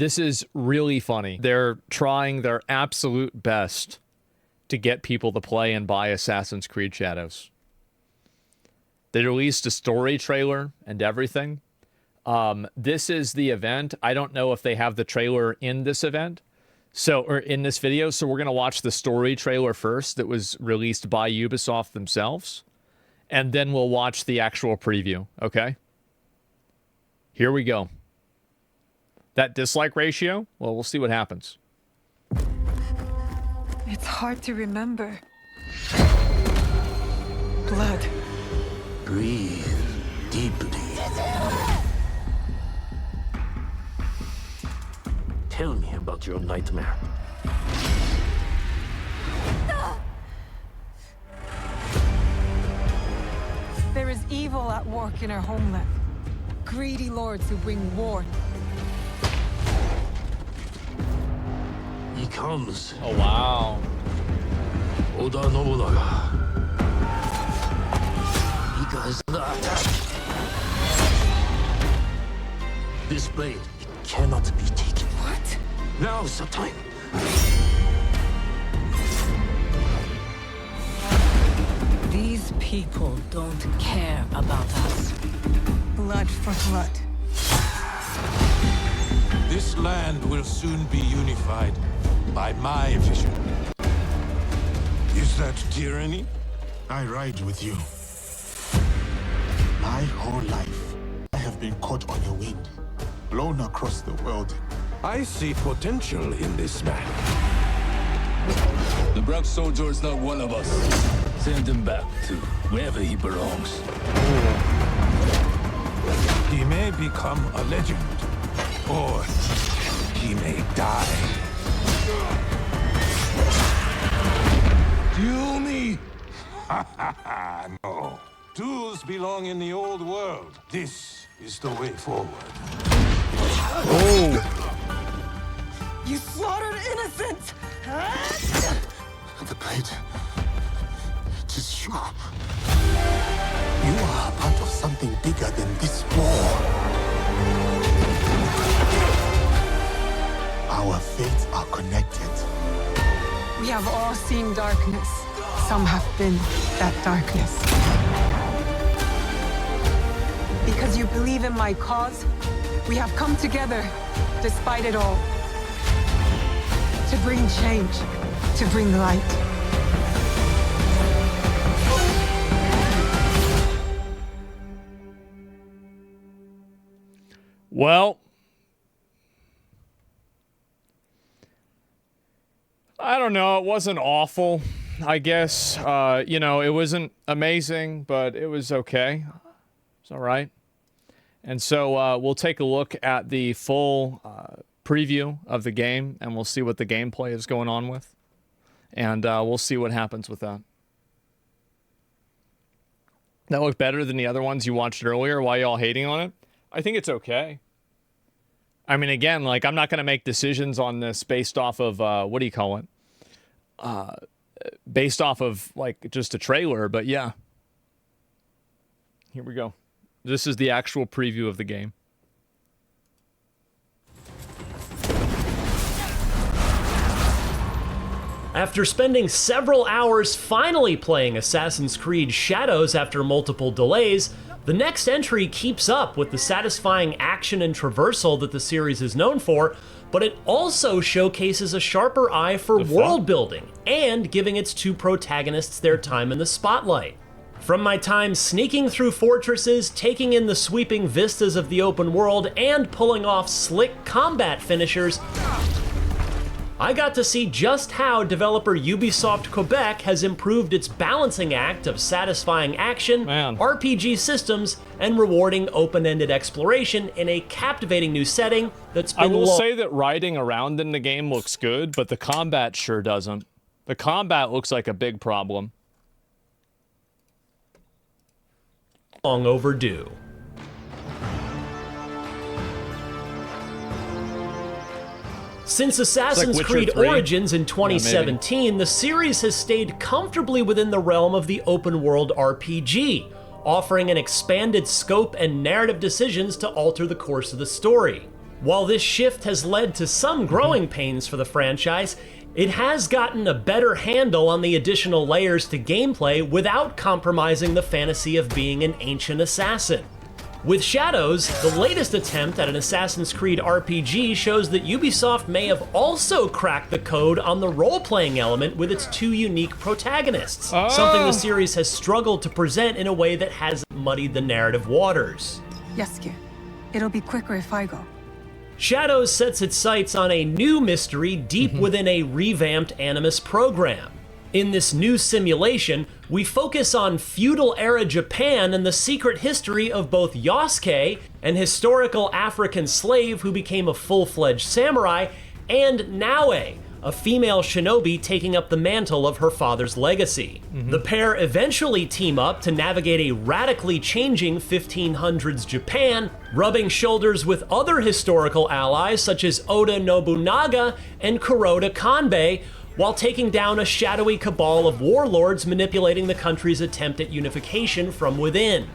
This is really funny. They're trying their absolute best to get people to play and buy Assassin's Creed Shadows. They released a story trailer and everything. This is the event. I don't know if they have the trailer in this event, or in this video. So we're going to watch the story trailer first that was released by Ubisoft themselves. And then we'll watch the actual preview, okay? Here we go. That dislike ratio? Well, we'll see what happens. It's hard to remember. Blood. Breathe deeply. Tell me about your nightmare. There is evil at work in our homeland. Greedy lords who bring war. He comes. Oh, wow. Oda Nobunaga. He guys the attack. This blade cannot be taken. What? Now's the time. These people don't care about us. Blood for blood. This land will soon be unified by my vision. Is that tyranny? I ride with you. My whole life, I have been caught on the wind, blown across the world. I see potential in this man. The Black Soldier is not one of us. Send him back to wherever he belongs. He may become a legend, or he may die. Duel me? No. Duels belong in the old world. This is the way forward. You slaughtered innocents! The blade, it is sharp. You are a part of something bigger than this war. Our fates are connected. We have all seen darkness. Some have been that darkness. Because you believe in my cause, we have come together, despite it all. To bring change, to bring light. Well, I don't know. It wasn't awful, I guess. You know, it wasn't amazing, but it was okay. It's all right. And so we'll take a look at the full preview of the game, and we'll see what the gameplay is going on with. And we'll see what happens with that. That looked better than the other ones you watched earlier. Why y'all hating on it? I think it's okay. I mean, again, like, I'm not going to make decisions on this based off of, what do you call it? Based off of, like, just a trailer, but yeah. Here we go. This is the actual preview of the game. After spending several hours finally playing Assassin's Creed Shadows after multiple delays, the next entry keeps up with the satisfying action and traversal that the series is known for, but it also showcases a sharper eye for world building and giving its two protagonists their time in the spotlight. From my time sneaking through fortresses, taking in the sweeping vistas of the open world, and pulling off slick combat finishers, I got to see just how developer Ubisoft Quebec has improved its balancing act of satisfying action, RPG systems, and rewarding open-ended exploration in a captivating new setting that's been I will say that riding around in the game looks good, but the combat sure doesn't. The combat looks like a big problem. Long overdue. Since Assassin's Creed Origins in 2017, the series has stayed comfortably within the realm of the open-world RPG, offering an expanded scope and narrative decisions to alter the course of the story. While this shift has led to some growing pains for the franchise, it has gotten a better handle on the additional layers to gameplay without compromising the fantasy of being an ancient assassin. With Shadows, the latest attempt at an Assassin's Creed RPG shows that Ubisoft may have also cracked the code on the role-playing element with its two unique protagonists, something the series has struggled to present in a way that hasn't muddied the narrative waters. Yasuke, it'll be quicker if I go. Shadows sets its sights on a new mystery deep within a revamped Animus program. In this new simulation, we focus on feudal-era Japan and the secret history of both Yasuke, an historical African slave who became a full-fledged samurai, and Naoe, a female shinobi taking up the mantle of her father's legacy. The pair eventually team up to navigate a radically changing 1500s Japan, rubbing shoulders with other historical allies such as Oda Nobunaga and Kuroda Kanbei, while taking down a shadowy cabal of warlords manipulating the country's attempt at unification from within.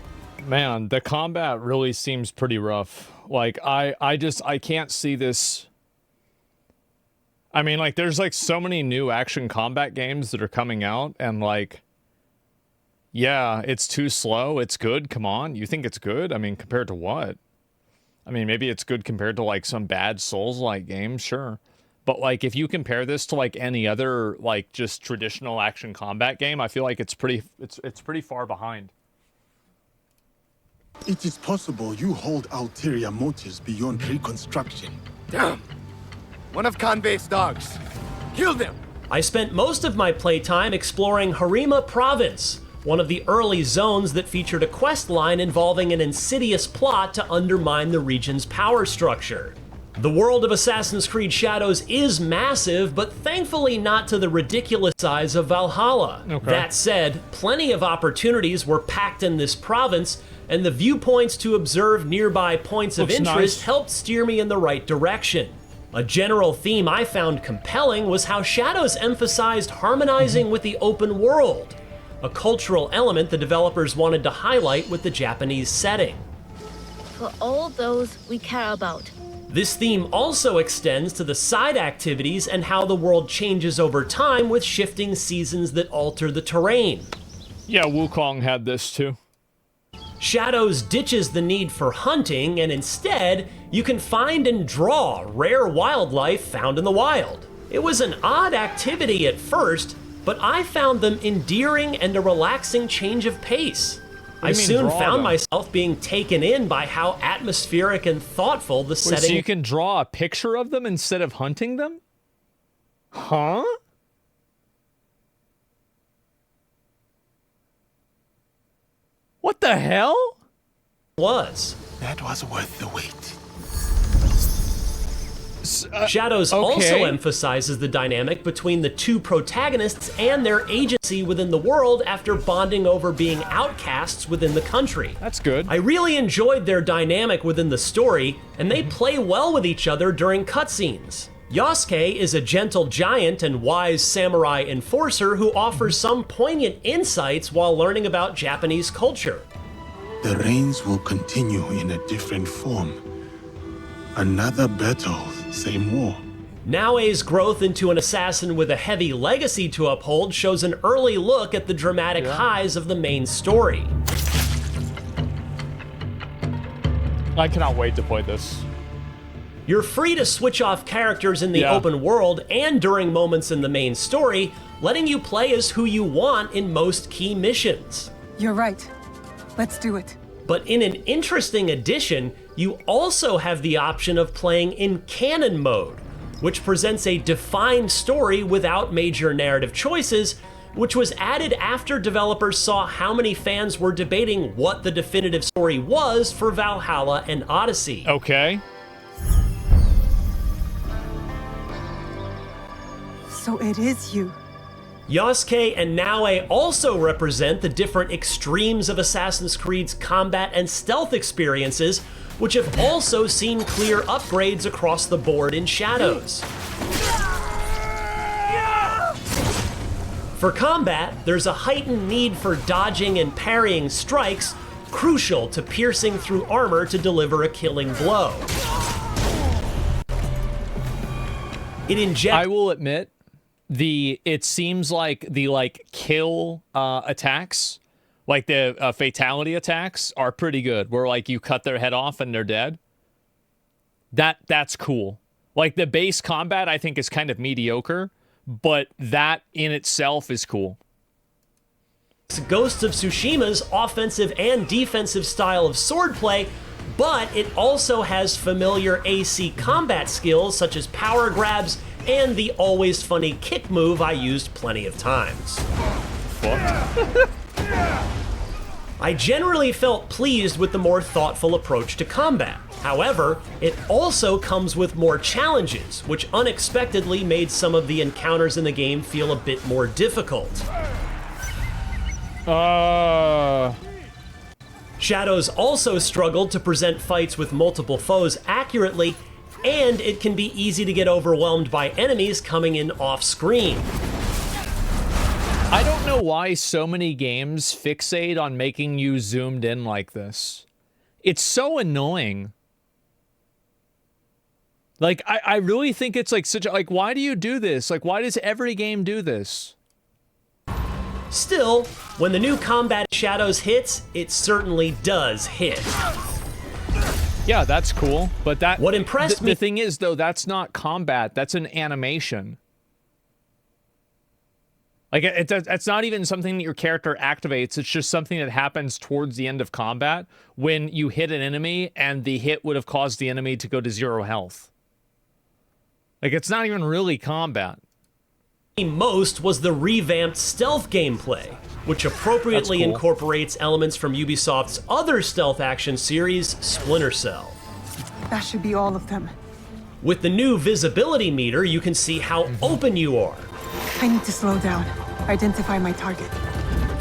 Man, the combat really seems pretty rough. Like, I can't see this. I mean, like, there's like so many new action combat games that are coming out, and like, yeah, it's too slow. It's good. Come on. You think it's good? I mean, compared to what? I mean, maybe it's good compared to like some bad Souls-like game, sure. But like, if you compare this to like any other like just traditional action combat game, I feel like it's pretty far behind. It is possible you hold ulterior motives beyond reconstruction. Damn! One of Kanbei's dogs. Kill them! I spent most of my playtime exploring Harima Province, one of the early zones that featured a quest line involving an insidious plot to undermine the region's power structure. The world of Assassin's Creed Shadows is massive, but thankfully not to the ridiculous size of Valhalla. Okay. That said, plenty of opportunities were packed in this province, and the viewpoints to observe nearby points of interest helped steer me in the right direction. A general theme I found compelling was how Shadows emphasized harmonizing with the open world, a cultural element the developers wanted to highlight with the Japanese setting. For all those we care about. This theme also extends to the side activities and how the world changes over time with shifting seasons that alter the terrain. Yeah, Wukong had this too. Shadows ditches the need for hunting, and instead, you can find and draw rare wildlife found in the wild. It was an odd activity at first, but I found them endearing and a relaxing change of pace. I soon found myself being taken in by how atmospheric and thoughtful the setting. So you can draw a picture of them instead of hunting them? Huh? What the hell? That was worth the wait. Shadows also emphasizes the dynamic between the two protagonists and their agency within the world after bonding over being outcasts within the country. That's good. I really enjoyed their dynamic within the story, and they play well with each other during cutscenes. Yasuke is a gentle giant and wise samurai enforcer who offers some poignant insights while learning about Japanese culture. The reigns will continue in a different form. Another battle, same war. Naoe's growth into an assassin with a heavy legacy to uphold shows an early look at the dramatic highs of the main story. I cannot wait to play this. You're free to switch off characters in the open world and during moments in the main story, letting you play as who you want in most key missions. You're right. Let's do it. But in an interesting addition, you also have the option of playing in canon mode, which presents a defined story without major narrative choices, which was added after developers saw how many fans were debating what the definitive story was for Valhalla and Odyssey. Okay. So it is you. Yasuke and Naoe also represent the different extremes of Assassin's Creed's combat and stealth experiences, which have also seen clear upgrades across the board in Shadows. For combat, there's a heightened need for dodging and parrying strikes, crucial to piercing through armor to deliver a killing blow. It injects... I will admit, it seems like the kill attacks, like the fatality attacks, are pretty good. Where like you cut their head off and they're dead. That's cool. Like the base combat, I think is kind of mediocre, but that in itself is cool. Ghost of Tsushima's offensive and defensive style of swordplay, but it also has familiar AC combat skills such as power grabs and the always funny kick move I used plenty of times. I generally felt pleased with the more thoughtful approach to combat. However, it also comes with more challenges, which unexpectedly made some of the encounters in the game feel a bit more difficult. Shadows also struggled to present fights with multiple foes accurately, and it can be easy to get overwhelmed by enemies coming in off-screen. I don't know why so many games fixate on making you zoomed in like this. It's so annoying. Like, I really think it's like such a, like, why do you do this? Like, why does every game do this? Still, when the new combat Shadows hits, it certainly does hit. Yeah, that's cool, but that... What impressed me... The thing is, though, that's not combat. That's an animation. Like, it's not even something that your character activates. It's just something that happens towards the end of combat when you hit an enemy and the hit would have caused the enemy to go to 0 health. Like, it's not even really combat. Most was the revamped stealth gameplay, which appropriately incorporates elements from Ubisoft's other stealth action series, Splinter Cell. That should be all of them. With the new visibility meter, you can see how open you are. I need to slow down, identify my target.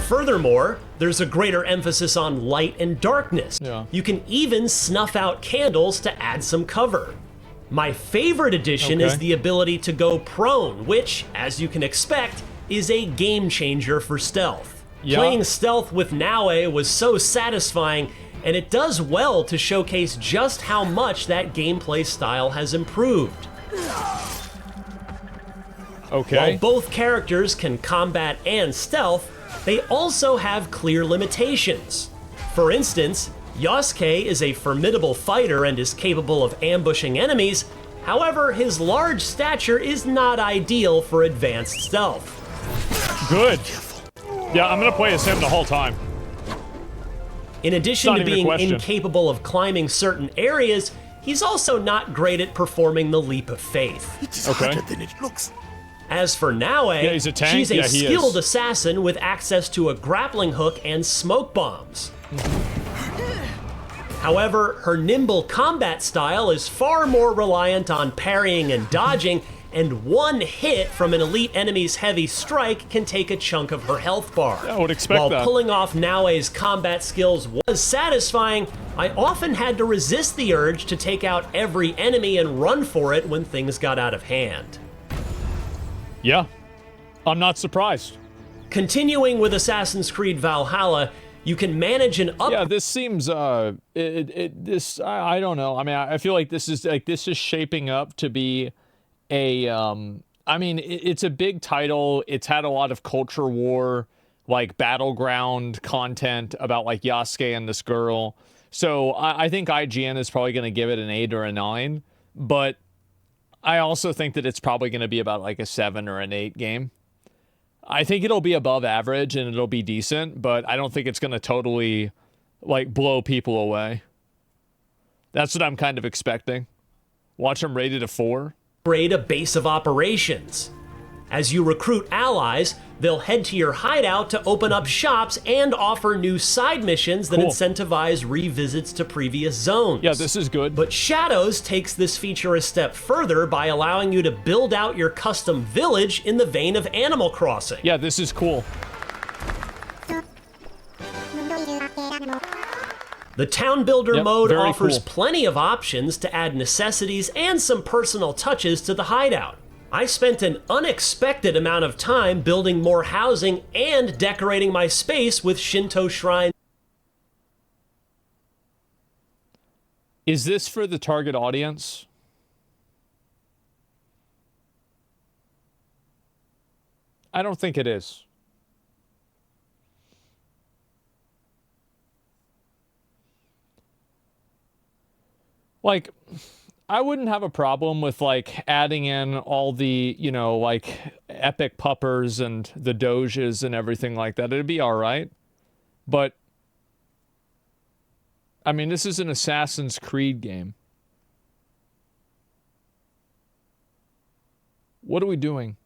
Furthermore, there's a greater emphasis on light and darkness. Yeah. You can even snuff out candles to add some cover. My favorite addition is the ability to go prone, which, as you can expect, is a game changer for stealth. Yeah. Playing stealth with Naue was so satisfying, and it does well to showcase just how much that gameplay style has improved. While both characters can combat and stealth, they also have clear limitations. For instance, Yasuke is a formidable fighter and is capable of ambushing enemies. However, his large stature is not ideal for advanced stealth. Good. Yeah, I'm gonna play as him the whole time. In addition to being incapable of climbing certain areas, he's also not great at performing the leap of faith. It is harder than it looks. As for Naue, he's a tank? she's a Yeah, he skilled is. assassin with access to a grappling hook and smoke bombs. However, her nimble combat style is far more reliant on parrying and dodging, and one hit from an elite enemy's heavy strike can take a chunk of her health bar. Yeah, I would expect While that. pulling off Naue's combat skills was satisfying, I often had to resist the urge to take out every enemy and run for it when things got out of hand. Yeah, I'm not surprised. Continuing with Assassin's Creed Valhalla, you can manage an up. Yeah, this seems I don't know. I mean, I feel like this is shaping up to be a I mean, it's a big title. It's had a lot of culture war, like battleground content about like Yasuke and this girl. So I think IGN is probably going to give it an 8 or a 9, but I also think that it's probably going to be about like a 7 or an 8 game. I think it'll be above average and it'll be decent, but I don't think it's going to totally like blow people away. That's what I'm kind of expecting. Watch them rated a 4. Upgrade a base of operations. As you recruit allies, they'll head to your hideout to open up shops and offer new side missions that incentivize revisits to previous zones. Yeah, this is good. But Shadows takes this feature a step further by allowing you to build out your custom village in the vein of Animal Crossing. Yeah, this is cool. The Town Builder mode very offers cool. plenty of options to add necessities and some personal touches to the hideout. I spent an unexpected amount of time building more housing and decorating my space with Shinto shrines. Is this for the target audience? I don't think it is. Like, I wouldn't have a problem with, like, adding in all the, you know, like, epic puppers and the doges and everything like that. It'd be all right. But, I mean, this is an Assassin's Creed game. What are we doing?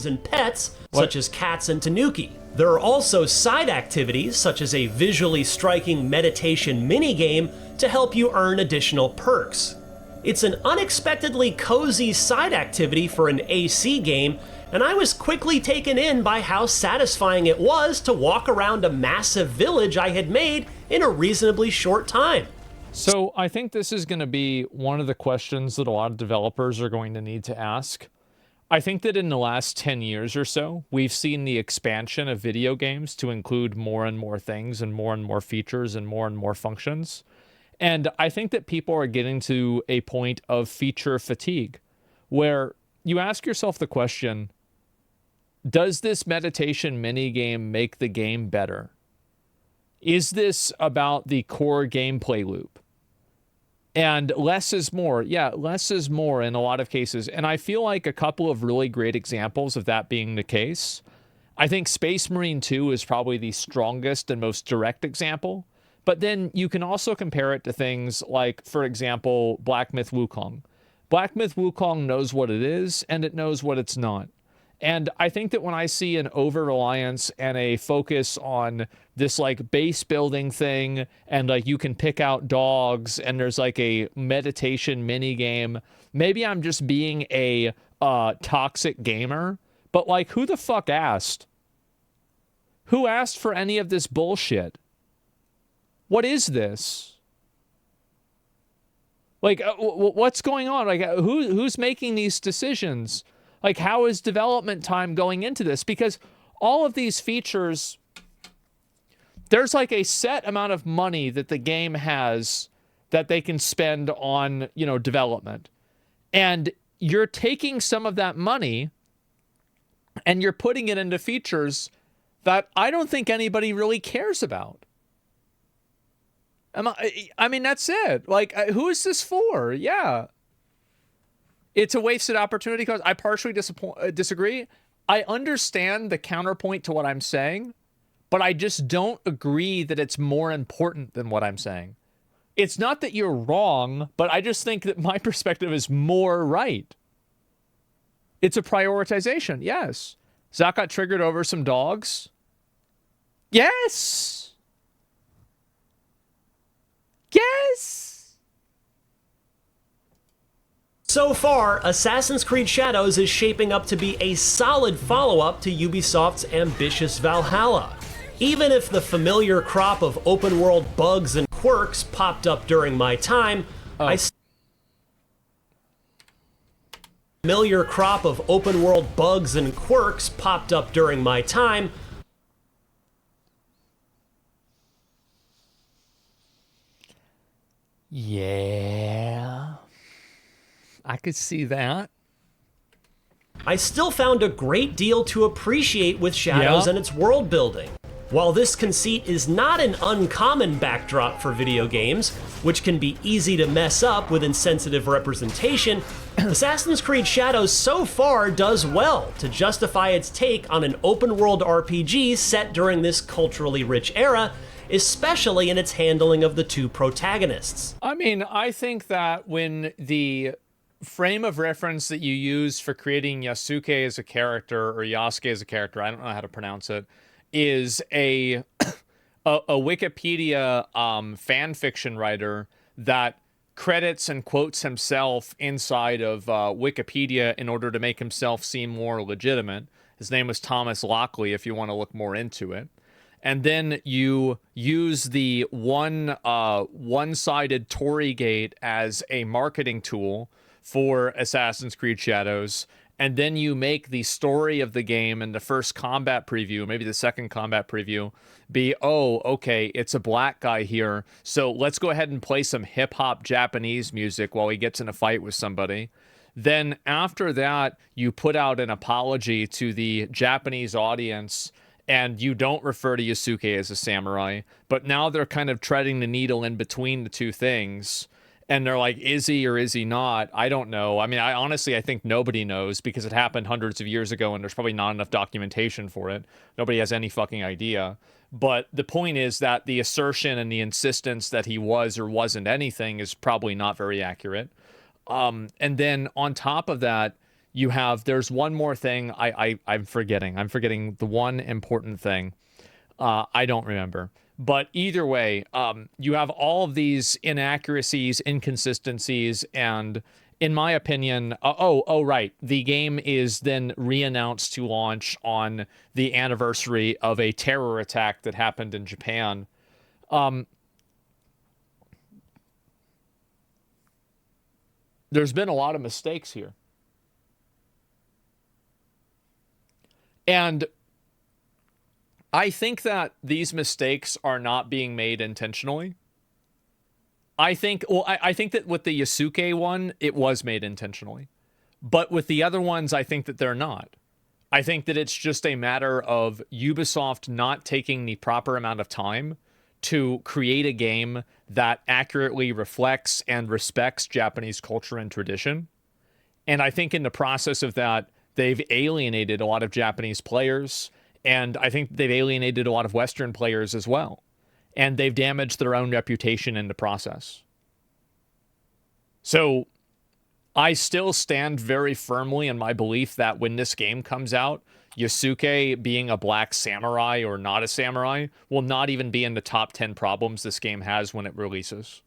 And pets, such as cats and tanuki. There are also side activities, such as a visually striking meditation minigame to help you earn additional perks. It's an unexpectedly cozy side activity for an AC game, and I was quickly taken in by how satisfying it was to walk around a massive village I had made in a reasonably short time. So I think this is going to be one of the questions that a lot of developers are going to need to ask. I think that in the last 10 years or so, we've seen the expansion of video games to include more and more things and more features and more functions. And I think that people are getting to a point of feature fatigue, where you ask yourself the question, does this meditation minigame make the game better? Is this about the core gameplay loop? And less is more. Yeah, less is more in a lot of cases. And I feel like a couple of really great examples of that being the case. I think Space Marine 2 is probably the strongest and most direct example. But then you can also compare it to things like, for example, Black Myth Wukong. Black Myth Wukong knows what it is, and it knows what it's not. And I think that when I see an over-reliance and a focus on this, like, base building thing, and, like, you can pick out dogs, and there's, like, a meditation mini game, maybe I'm just being a toxic gamer, but, like, who the fuck asked? Who asked for any of this bullshit? What is this? Like, what's going on? Like, who's making these decisions? Like, how is development time going into this? Because all of these features, there's like a set amount of money that the game has that they can spend on, you know, development. And you're taking some of that money and you're putting it into features that I don't think anybody really cares about. I mean, that's it. Like, who is this for? Yeah. It's a wasted opportunity because I partially disagree. I understand the counterpoint to what I'm saying, but I just don't agree that it's more important than what I'm saying. It's not that you're wrong, but I just think that my perspective is more right. It's a prioritization, yes. Zach got triggered over some dogs. Yes! Yes! So far, Assassin's Creed Shadows is shaping up to be a solid follow-up to Ubisoft's ambitious Valhalla. Even if the familiar crop of open-world bugs and quirks popped up during my time, familiar crop of open-world bugs and quirks popped up during my time. Yeah. I could see that. I still found a great deal to appreciate with Shadows and its world building. While this conceit is not an uncommon backdrop for video games, which can be easy to mess up with insensitive representation, Assassin's Creed Shadows so far does well to justify its take on an open-world RPG set during this culturally rich era, especially in its handling of the two protagonists. I mean, I think that when the frame of reference that you use for creating Yasuke as a character, or Yasuke as a character, I don't know how to pronounce it, is a Wikipedia fan fiction writer that credits and quotes himself inside of Wikipedia in order to make himself seem more legitimate. His name was Thomas Lockley, if you want to look more into it. And then you use the one-sided Tory gate as a marketing tool for Assassin's Creed Shadows, and then you make the story of the game in the first combat preview, maybe the second combat preview, be, oh, okay, it's a black guy here, so let's go ahead and play some hip-hop Japanese music while he gets in a fight with somebody. Then after that, you put out an apology to the Japanese audience, and you don't refer to Yasuke as a samurai. But now they're kind of treading the needle in between the two things. And they're like, is he or is he not? I don't know. I mean, I think nobody knows because it happened hundreds of years ago and there's probably not enough documentation for it. Nobody has any fucking idea. But the point is that the assertion and the insistence that he was or wasn't anything is probably not very accurate. And then on top of that, there's one more thing I'm forgetting. I'm forgetting the one important thing. I don't remember. But either way, you have all of these inaccuracies, inconsistencies, and in my opinion, right, the game is then re-announced to launch on the anniversary of a terror attack that happened in Japan. There's been a lot of mistakes here. And I think that these mistakes are not being made intentionally. I think that with the Yasuke one, it was made intentionally. But with the other ones, I think that they're not. I think that it's just a matter of Ubisoft not taking the proper amount of time to create a game that accurately reflects and respects Japanese culture and tradition. And I think in the process of that, they've alienated a lot of Japanese players. And I think they've alienated a lot of Western players as well. And they've damaged their own reputation in the process. So I still stand very firmly in my belief that when this game comes out, Yasuke being a black samurai or not a samurai will not even be in the top 10 problems this game has when it releases.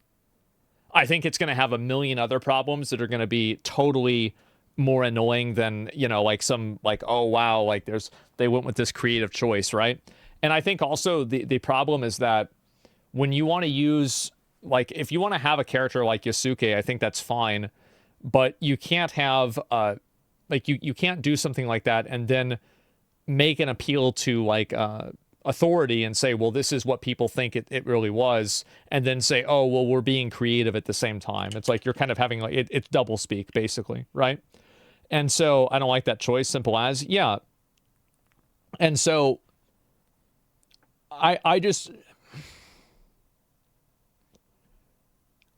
I think it's going to have a million other problems that are going to be totally more annoying than, oh wow, they went with this creative choice, right? And I think also the problem is that when you want to use, if you want to have a character like Yasuke, I think that's fine, but you can't have, you can't do something like that and then make an appeal to, authority and say, well, this is what people think it really was, and then say, oh, well, we're being creative at the same time. It's like you're kind of having, it's double speak, basically, right? And so I don't like that choice, simple as, yeah. And so I'm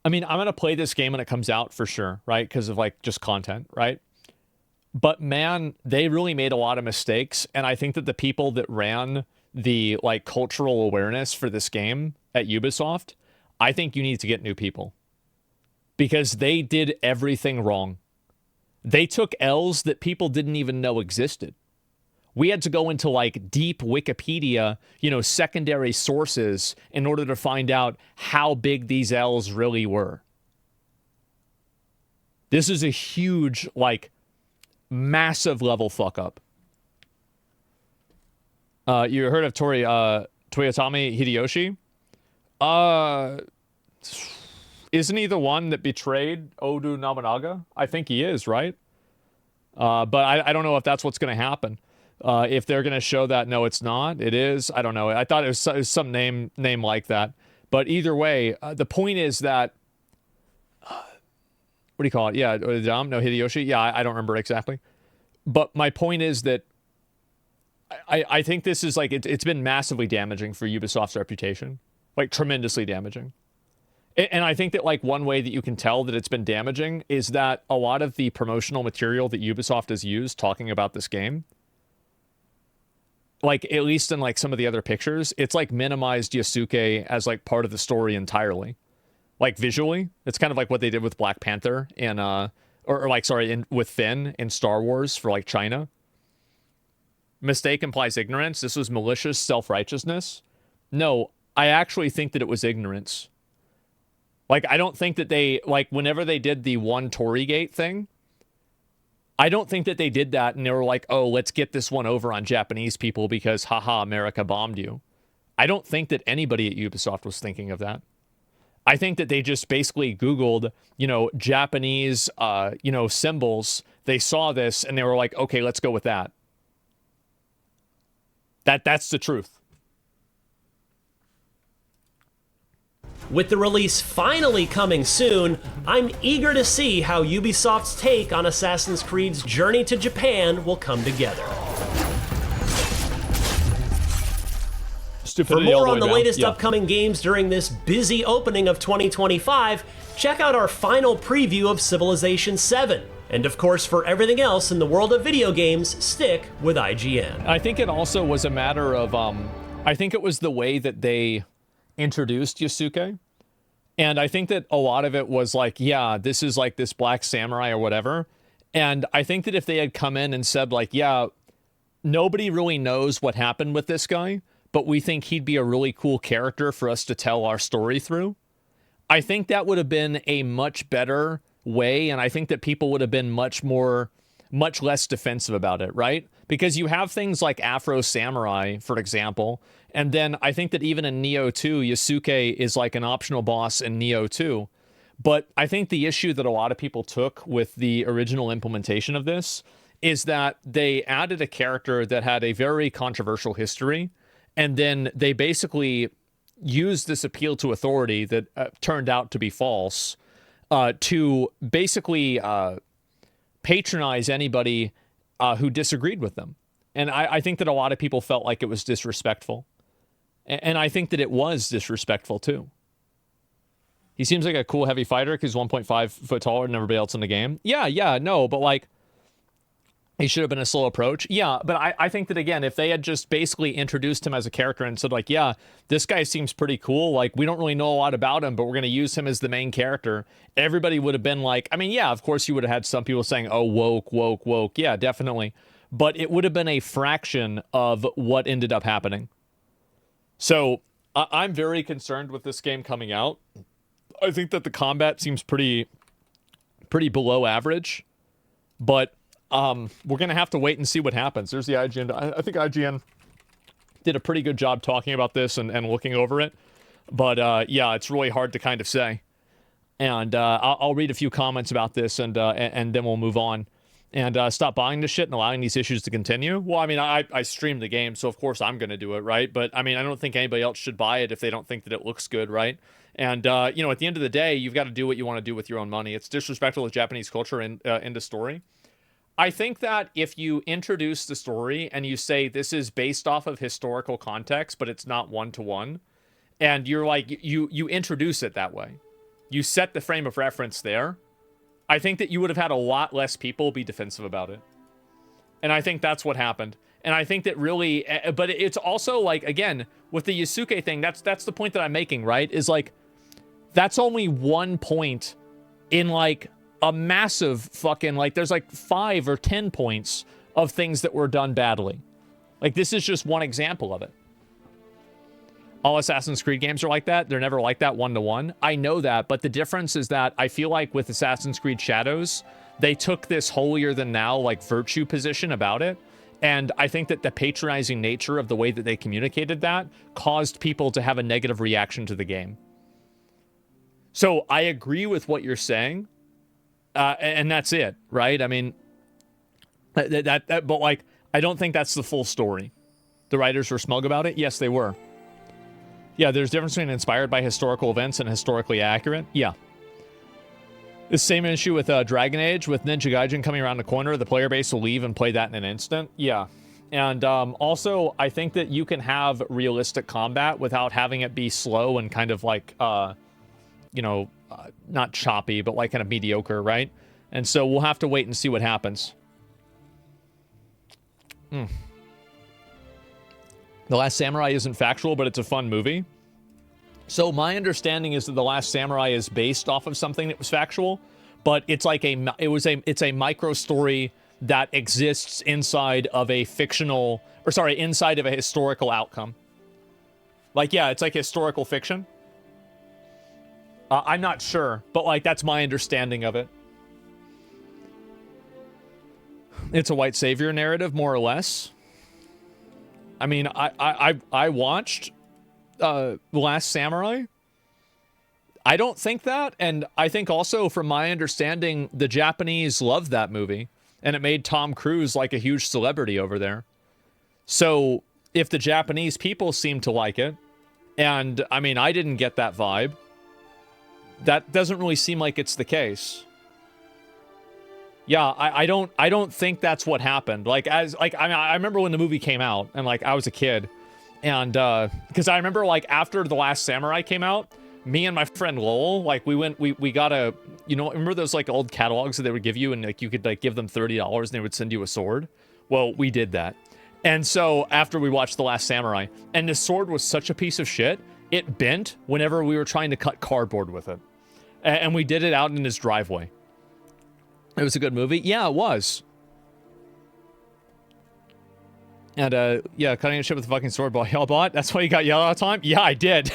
going to play this game when it comes out for sure, right? Because of just content, right? But man, they really made a lot of mistakes. And I think that the people that ran the cultural awareness for this game at Ubisoft, I think you need to get new people because they did everything wrong. They took L's that people didn't even know existed. We had to go into deep Wikipedia, secondary sources in order to find out how big these L's really were. This is a huge, massive level fuck up. You heard of Toyotomi Hideyoshi? Isn't he the one that betrayed Oda Nobunaga? I think he is, right? But I don't know if that's what's going to happen. If they're going to show that, no, it's not. It is. I don't know. I thought it was some name like that. But either way, the point is that... what do you call it? Yeah, no, Hideyoshi? Yeah, I don't remember exactly. But my point is that I think this is it's been massively damaging for Ubisoft's reputation. Tremendously damaging. And I think that one way that you can tell that it's been damaging is that a lot of the promotional material that Ubisoft has used talking about this game, at least in some of the other pictures, it's minimized Yasuke as part of the story entirely. Visually, it's kind of what they did with Black Panther and with Finn in Star Wars for China. Mistake implies ignorance. This was malicious self-righteousness. No, I actually think that it was ignorance. I don't think that they, whenever they did the one Torygate thing, I don't think that they did that and they were like, oh, let's get this one over on Japanese people because, haha, America bombed you. I don't think that anybody at Ubisoft was thinking of that. I think that they just basically Googled, Japanese, symbols. They saw this and they were like, okay, let's go with that. That's the truth. With the release finally coming soon, I'm eager to see how Ubisoft's take on Assassin's Creed's journey to Japan will come together. For more on the latest upcoming games during this busy opening of 2025, check out our final preview of Civilization 7. And of course, for everything else in the world of video games, stick with IGN. I think it also was a matter of, I think it was the way that they introduced Yasuke. And I think that a lot of it was like, yeah, this is like this black samurai or whatever. And I think that if they had come in and said like, yeah, nobody really knows what happened with this guy, but we think he'd be a really cool character for us to tell our story through, I think that would have been a much better way, and I think that people would have been much less defensive about it, right? Because you have things like Afro Samurai, for example, and then I think that even in Nioh 2, Yasuke is like an optional boss in Nioh 2. But I think the issue that a lot of people took with the original implementation of this is that they added a character that had a very controversial history, and then they basically used this appeal to authority that turned out to be false to basically patronize anybody who disagreed with them. And I think that a lot of people felt like it was disrespectful. And I think that it was disrespectful too. He seems like a cool heavy fighter because he's 1.5 foot taller than everybody else in the game. Yeah, no, but like, he should have been a slow approach. Yeah, but I think that, again, if they had just basically introduced him as a character and said, like, yeah, this guy seems pretty cool. Like, we don't really know a lot about him, but we're going to use him as the main character. Everybody would have been like, I mean, yeah, of course you would have had some people saying, oh, woke. Yeah, definitely. But it would have been a fraction of what ended up happening. So I'm very concerned with this game coming out. I think that the combat seems pretty below average. But we're going to have to wait and see what happens. There's the IGN. I think IGN did a pretty good job talking about this and looking over it. But yeah, it's really hard to kind of say. And I'll read a few comments about this and then we'll move on. And stop buying this shit and allowing these issues to continue. Well, I mean, I streamed the game, so of course I'm going to do it, right? But I mean, I don't think anybody else should buy it if they don't think that it looks good, right? And, you know, at the end of the day, you've got to do what you want to do with your own money. It's disrespectful to Japanese culture and into story. I think that if you introduce the story and you say this is based off of historical context, but it's not one-to-one, and you're like, you introduce it that way, you set the frame of reference there, I think that you would have had a lot less people be defensive about it. And I think that's what happened. And I think that really, but it's also like, again, with the Yasuke thing, that's the point that I'm making, right? Is like, that's only one point in like a massive fucking, like, there's like 5 or 10 points of things that were done badly. Like, this is just one example of it. All Assassin's Creed games are like that. They're never like that one-to-one. I know that, but the difference is that I feel like with Assassin's Creed Shadows, they took this holier-than-thou, like, virtue position about it, and I think that the patronizing nature of the way that they communicated that caused people to have a negative reaction to the game. So I agree with what you're saying, and that's it, right? I mean, but like, I don't think that's the full story. The writers were smug about it? Yes, they were. Yeah, there's a difference between inspired by historical events and historically accurate. Yeah. The same issue with Dragon Age, with Ninja Gaiden coming around the corner, the player base will leave and play that in an instant. Yeah. And also, I think that you can have realistic combat without having it be slow and kind of like, you know, not choppy, but like kind of mediocre, right? And so we'll have to wait and see what happens. The Last Samurai isn't factual, but it's a fun movie. So my understanding is that The Last Samurai is based off of something that was factual, but it's like it's a micro story that exists inside of a fictional, or sorry, inside of a historical outcome. Like, yeah, it's like historical fiction. I'm not sure, but like that's my understanding of it. It's a white savior narrative, more or less. I mean, I watched The Last Samurai. I don't think that, and I think also, from my understanding, the Japanese loved that movie, and it made Tom Cruise like a huge celebrity over there. So, if the Japanese people seem to like it, and, I mean, I didn't get that vibe, that doesn't really seem like it's the case. Yeah, I don't think that's what happened. Like, I remember when the movie came out, and like I was a kid, and because I remember like after The Last Samurai came out, me and my friend Lowell, like we got a, you know, remember those like old catalogs that they would give you, and like you could like give them $30 and they would send you a sword. Well, we did that, and so after we watched The Last Samurai, and the sword was such a piece of shit, it bent whenever we were trying to cut cardboard with it, and we did it out in his driveway. It was a good movie. Yeah, it was. And, yeah, cutting a shit with a fucking sword ball. Y'all bought? That's why you got yelled at all the time? Yeah, I did.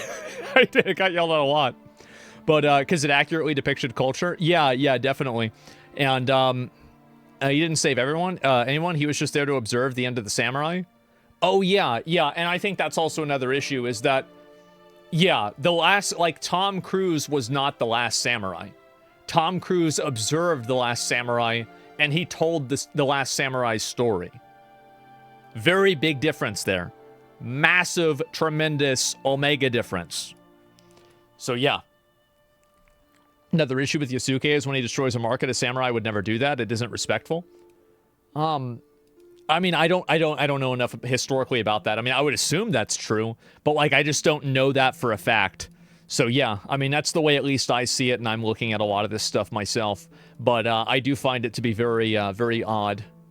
I did. I got yelled at a lot. But, because it accurately depicted culture? Yeah, definitely. And, he didn't save anyone. He was just there to observe the end of the samurai. Oh, yeah. And I think that's also another issue is that, yeah, Tom Cruise was not the last samurai. Tom Cruise observed The Last Samurai, and he told The Last Samurai's story. Very big difference there. Massive, tremendous omega difference. So, yeah. Another issue with Yasuke is when he destroys a market, a samurai would never do that. It isn't respectful. I mean, I don't know enough historically about that. I mean, I would assume that's true, but, like, I just don't know that for a fact. So, yeah, I mean, that's the way at least I see it, and I'm looking at a lot of this stuff myself. But I do find it to be very, very odd.